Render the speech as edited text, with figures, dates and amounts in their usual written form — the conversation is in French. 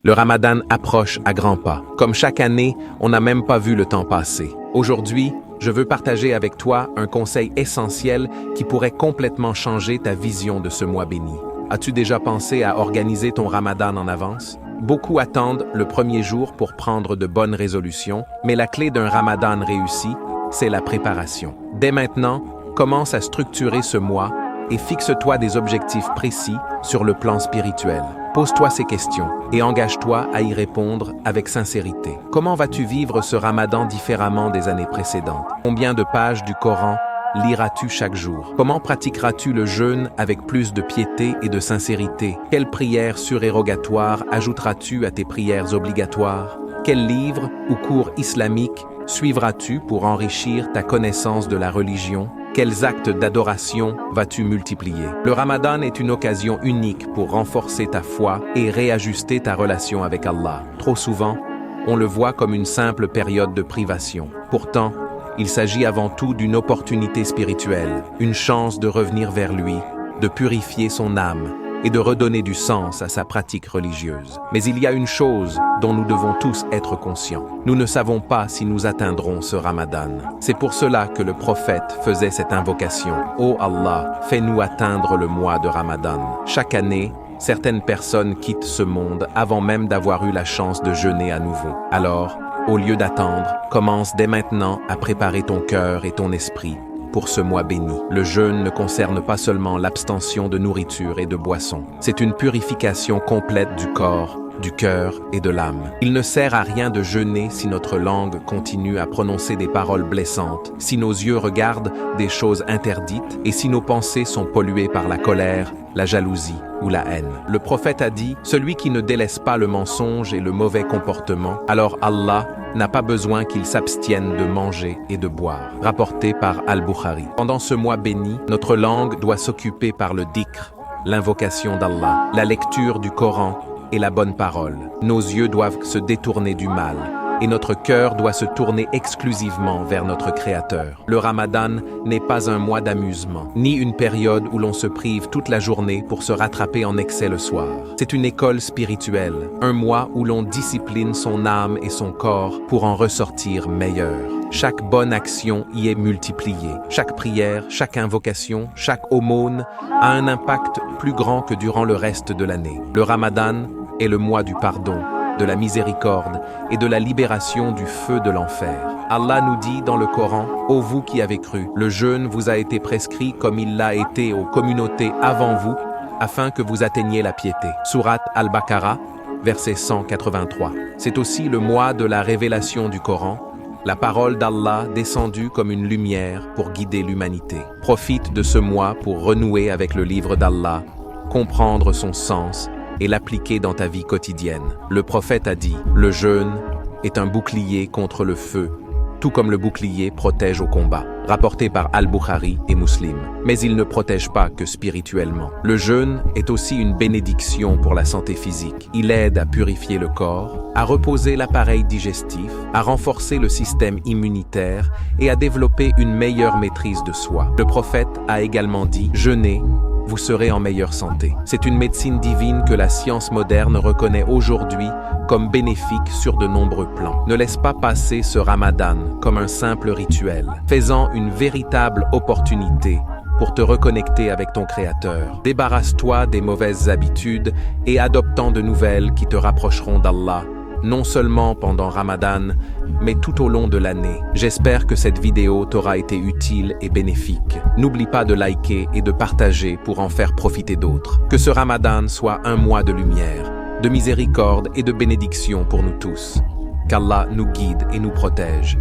Le Ramadan approche à grands pas. Comme chaque année, on n'a même pas vu le temps passer. Aujourd'hui, je veux partager avec toi un conseil essentiel qui pourrait complètement changer ta vision de ce mois béni. As-tu déjà pensé à organiser ton Ramadan en avance? Beaucoup attendent le premier jour pour prendre de bonnes résolutions, mais la clé d'un Ramadan réussi, c'est la préparation. Dès maintenant, commence à structurer ce mois et fixe-toi des objectifs précis sur le plan spirituel. Pose-toi ces questions et engage-toi à y répondre avec sincérité. Comment vas-tu vivre ce Ramadan différemment des années précédentes? Combien de pages du Coran liras-tu chaque jour? Comment pratiqueras-tu le jeûne avec plus de piété et de sincérité? Quelles prières surérogatoires ajouteras-tu à tes prières obligatoires? Quels livres ou cours islamiques suivras-tu pour enrichir ta connaissance de la religion? Quels actes d'adoration vas-tu multiplier? Le Ramadan est une occasion unique pour renforcer ta foi et réajuster ta relation avec Allah. Trop souvent, on le voit comme une simple période de privation. Pourtant, il s'agit avant tout d'une opportunité spirituelle, une chance de revenir vers lui, de purifier son âme et de redonner du sens à sa pratique religieuse. Mais il y a une chose dont nous devons tous être conscients. Nous ne savons pas si nous atteindrons ce Ramadan. C'est pour cela que le prophète faisait cette invocation. « Ô Allah, fais-nous atteindre le mois de Ramadan. » Chaque année, certaines personnes quittent ce monde avant même d'avoir eu la chance de jeûner à nouveau. Alors, au lieu d'attendre, commence dès maintenant à préparer ton cœur et ton esprit pour ce mois béni. Le jeûne ne concerne pas seulement l'abstention de nourriture et de boissons. C'est une purification complète du corps, du cœur et de l'âme. Il ne sert à rien de jeûner si notre langue continue à prononcer des paroles blessantes, si nos yeux regardent des choses interdites et si nos pensées sont polluées par la colère, la jalousie ou la haine. Le prophète a dit « Celui qui ne délaisse pas le mensonge et le mauvais comportement, alors Allah n'a pas besoin qu'il s'abstienne de manger et de boire. » Rapporté par Al-Bukhari. Pendant ce mois béni, notre langue doit s'occuper par le dhikr, l'invocation d'Allah, la lecture du Coran et la bonne parole. Nos yeux doivent se détourner du mal et notre cœur doit se tourner exclusivement vers notre Créateur. Le Ramadan n'est pas un mois d'amusement, ni une période où l'on se prive toute la journée pour se rattraper en excès le soir. C'est une école spirituelle, un mois où l'on discipline son âme et son corps pour en ressortir meilleur. Chaque bonne action y est multipliée. Chaque prière, chaque invocation, chaque aumône a un impact plus grand que durant le reste de l'année. Le Ramadan est le mois du pardon, de la miséricorde et de la libération du feu de l'enfer. Allah nous dit dans le Coran « Ô vous qui avez cru, le jeûne vous a été prescrit comme il l'a été aux communautés avant vous, afin que vous atteigniez la piété. » Sourate Al-Baqarah, verset 183. C'est aussi le mois de la révélation du Coran, la parole d'Allah descendue comme une lumière pour guider l'humanité. Profite de ce mois pour renouer avec le livre d'Allah, comprendre son sens et l'appliquer dans ta vie quotidienne. Le prophète a dit « Le jeûne est un bouclier contre le feu, tout comme le bouclier protège au combat. » Rapporté par Al-Bukhari et Muslim. Mais il ne protège pas que spirituellement. Le jeûne est aussi une bénédiction pour la santé physique. Il aide à purifier le corps, à reposer l'appareil digestif, à renforcer le système immunitaire et à développer une meilleure maîtrise de soi. Le prophète a également dit « Jeûnez, vous serez en meilleure santé. » C'est une médecine divine que la science moderne reconnaît aujourd'hui comme bénéfique sur de nombreux plans. Ne laisse pas passer ce Ramadan comme un simple rituel. Fais-en une véritable opportunité pour te reconnecter avec ton Créateur. Débarrasse-toi des mauvaises habitudes et adopte de nouvelles qui te rapprocheront d'Allah, non seulement pendant Ramadan, mais tout au long de l'année. J'espère que cette vidéo t'aura été utile et bénéfique. N'oublie pas de liker et de partager pour en faire profiter d'autres. Que ce Ramadan soit un mois de lumière, de miséricorde et de bénédiction pour nous tous. Qu'Allah nous guide et nous protège.